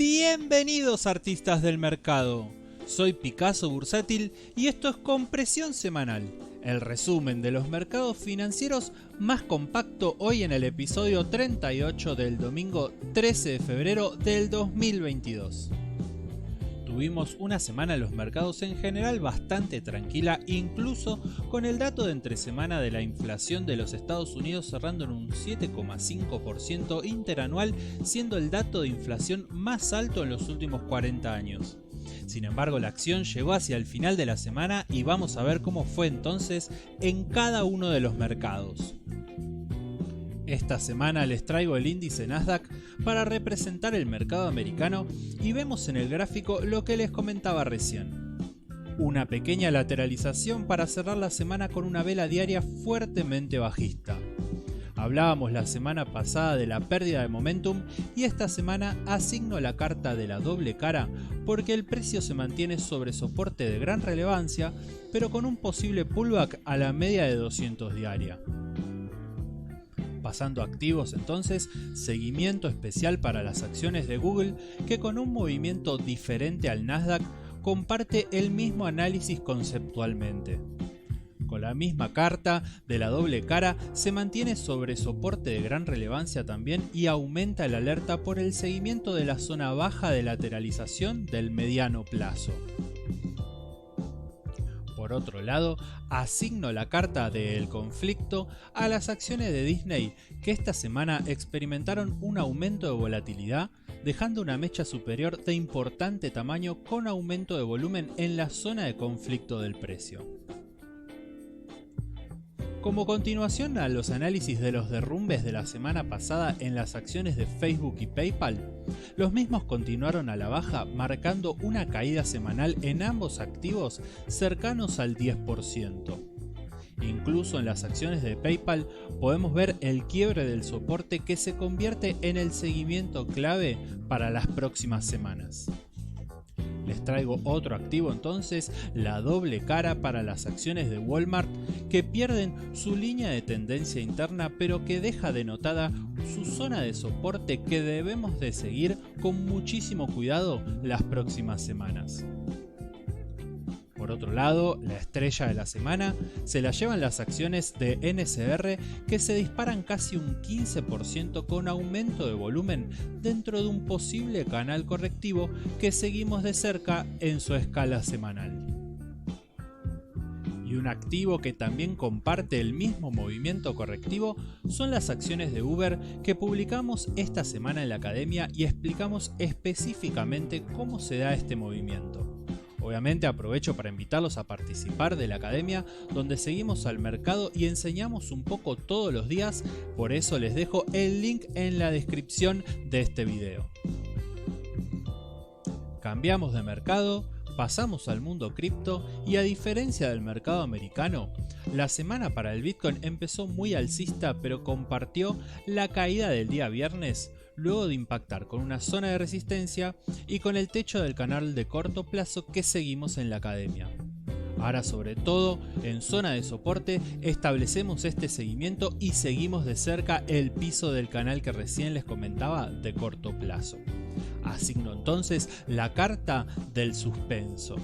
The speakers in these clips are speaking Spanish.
Bienvenidos artistas del mercado, soy Picasso Bursátil y esto es Compresión Semanal, el resumen de los mercados financieros más compacto hoy en el episodio 38 del domingo 13 de febrero del 2022. Tuvimos una semana en los mercados en general bastante tranquila, incluso con el dato de entre semana de la inflación de los Estados Unidos cerrando en un 7,5% interanual, siendo el dato de inflación más alto en los últimos 40 años. Sin embargo, la acción llegó hacia el final de la semana y vamos a ver cómo fue entonces en cada uno de los mercados. Esta semana les traigo el índice Nasdaq para representar el mercado americano y vemos en el gráfico lo que les comentaba recién. Una pequeña lateralización para cerrar la semana con una vela diaria fuertemente bajista. Hablábamos la semana pasada de la pérdida de momentum y esta semana asigno la carta de la doble cara porque el precio se mantiene sobre soporte de gran relevancia, pero con un posible pullback a la media de 200 diaria. Pasando a activos entonces, seguimiento especial para las acciones de Google que con un movimiento diferente al Nasdaq comparte el mismo análisis conceptualmente. Con la misma carta de la doble cara se mantiene sobre soporte de gran relevancia también y aumenta la alerta por el seguimiento de la zona baja de lateralización del mediano plazo. Por otro lado, asigno la carta del conflicto a las acciones de Disney que esta semana experimentaron un aumento de volatilidad, dejando una mecha superior de importante tamaño con aumento de volumen en la zona de conflicto del precio. Como continuación a los análisis de los derrumbes de la semana pasada en las acciones de Facebook y PayPal, los mismos continuaron a la baja marcando una caída semanal en ambos activos cercanos al 10%. Incluso en las acciones de PayPal podemos ver el quiebre del soporte que se convierte en el seguimiento clave para las próximas semanas. Les traigo otro activo entonces, la doble cara para las acciones de Walmart que pierden su línea de tendencia interna pero que deja denotada su zona de soporte que debemos de seguir con muchísimo cuidado las próximas semanas. Por otro lado, la estrella de la semana se la llevan las acciones de NCR que se disparan casi un 15% con aumento de volumen dentro de un posible canal correctivo que seguimos de cerca en su escala semanal. Y un activo que también comparte el mismo movimiento correctivo son las acciones de Uber que publicamos esta semana en la academia y explicamos específicamente cómo se da este movimiento. Obviamente aprovecho para invitarlos a participar de la academia donde seguimos al mercado y enseñamos un poco todos los días, por eso les dejo el link en la descripción de este video. Cambiamos de mercado, pasamos al mundo cripto y a diferencia del mercado americano, la semana para el Bitcoin empezó muy alcista pero compartió la caída del día viernes luego de impactar con una zona de resistencia y con el techo del canal de corto plazo que seguimos en la academia. Ahora sobre todo en zona de soporte establecemos este seguimiento y seguimos de cerca el piso del canal que recién les comentaba de corto plazo. Asigno entonces la carta del suspenso.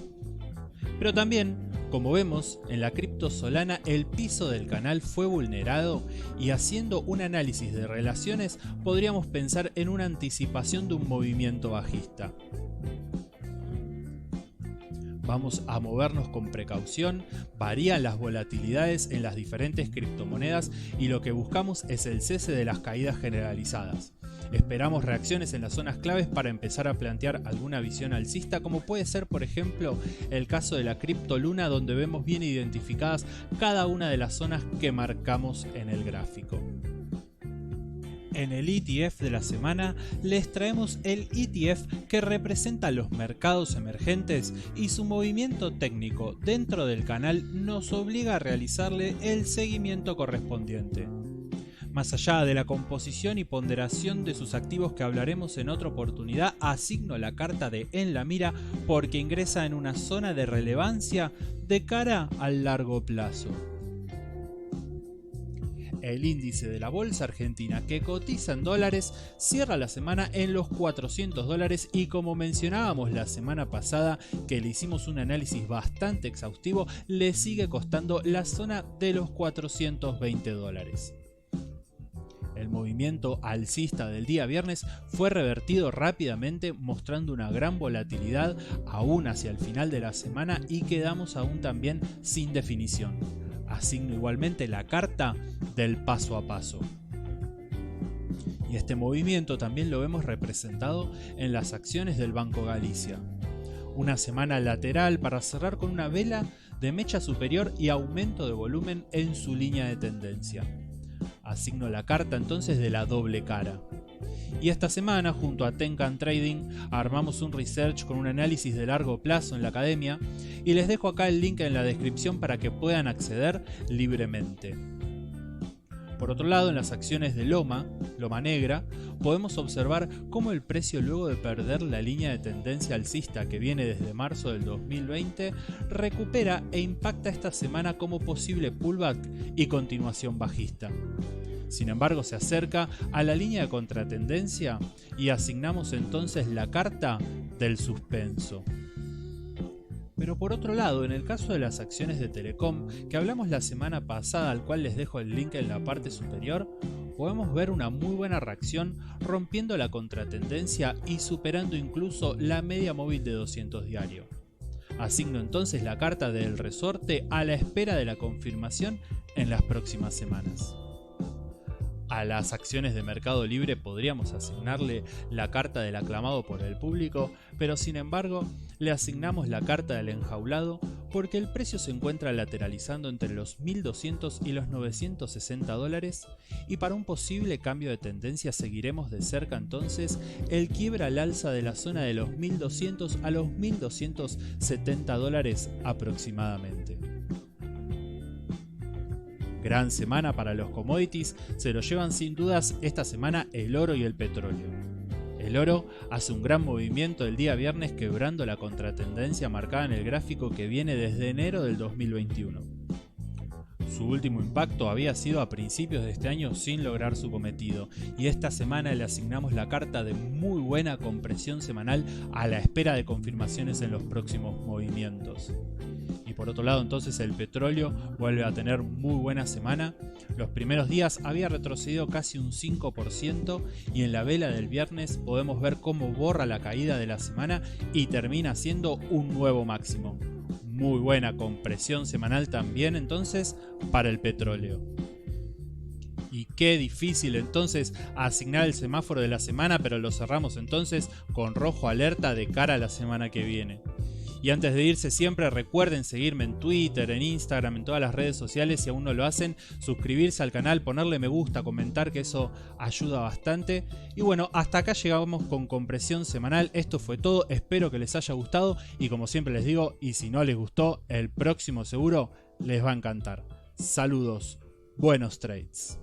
Pero también, como vemos, en la cripto Solana el piso del canal fue vulnerado y haciendo un análisis de relaciones podríamos pensar en una anticipación de un movimiento bajista. Vamos a movernos con precaución, varían las volatilidades en las diferentes criptomonedas y lo que buscamos es el cese de las caídas generalizadas. Esperamos reacciones en las zonas claves para empezar a plantear alguna visión alcista, como puede ser por ejemplo el caso de la cripto Luna, donde vemos bien identificadas cada una de las zonas que marcamos en el gráfico. En el ETF de la semana les traemos el ETF que representa los mercados emergentes y su movimiento técnico dentro del canal nos obliga a realizarle el seguimiento correspondiente. Más allá de la composición y ponderación de sus activos que hablaremos en otra oportunidad, asigno la carta de En la Mira porque ingresa en una zona de relevancia de cara al largo plazo. el índice de la bolsa argentina que cotiza en dólares cierra la semana en los $400 y como mencionábamos la semana pasada que le hicimos un análisis bastante exhaustivo, le sigue costando la zona de los $420. El movimiento alcista del día viernes fue revertido rápidamente mostrando una gran volatilidad aún hacia el final de la semana y quedamos aún también sin definición. Asigno igualmente la carta del paso a paso. Y este movimiento también lo vemos representado en las acciones del Banco Galicia. Una semana lateral para cerrar con una vela de mecha superior y aumento de volumen en su línea de tendencia. Asigno la carta entonces de la doble cara. Y esta semana junto a Tenkan Trading armamos un research con un análisis de largo plazo en la academia y les dejo acá el link en la descripción para que puedan acceder libremente. Por otro lado, en las acciones de Loma Negra, podemos observar cómo el precio luego de perder la línea de tendencia alcista que viene desde marzo del 2020, recupera e impacta esta semana como posible pullback y continuación bajista. Sin embargo, se acerca a la línea de contratendencia y asignamos entonces la carta del suspenso. Pero por otro lado, en el caso de las acciones de Telecom, que hablamos la semana pasada, al cual les dejo el link en la parte superior, podemos ver una muy buena reacción rompiendo la contratendencia y superando incluso la media móvil de 200 diario. Asigno entonces la carta del resorte a la espera de la confirmación en las próximas semanas. A las acciones de Mercado Libre podríamos asignarle la carta del aclamado por el público, pero sin embargo le asignamos la carta del enjaulado porque el precio se encuentra lateralizando entre los $1.200 y los $960 y para un posible cambio de tendencia seguiremos de cerca entonces el quiebre al alza de la zona de los $1.200 a los $1.270 aproximadamente. Gran semana para los commodities, se lo llevan sin dudas esta semana el oro y el petróleo. El oro hace un gran movimiento el día viernes quebrando la contratendencia marcada en el gráfico que viene desde enero del 2021. Su último impacto había sido a principios de este año sin lograr su cometido y esta semana le asignamos la carta de muy buena compresión semanal a la espera de confirmaciones en los próximos movimientos. Y por otro lado entonces el petróleo vuelve a tener muy buena semana. Los primeros días había retrocedido casi un 5% y en la vela del viernes podemos ver cómo borra la caída de la semana y termina siendo un nuevo máximo. Muy buena compresión semanal también entonces para el petróleo. Y qué difícil entonces asignar el semáforo de la semana, pero lo cerramos entonces con rojo alerta de cara a la semana que viene. Y antes de irse siempre recuerden seguirme en Twitter, en Instagram, en todas las redes sociales si aún no lo hacen, suscribirse al canal, ponerle me gusta, comentar que eso ayuda bastante. Y bueno, hasta acá llegamos con compresión semanal, esto fue todo, espero que les haya gustado y como siempre les digo, y si no les gustó, el próximo seguro les va a encantar. Saludos, buenos trades.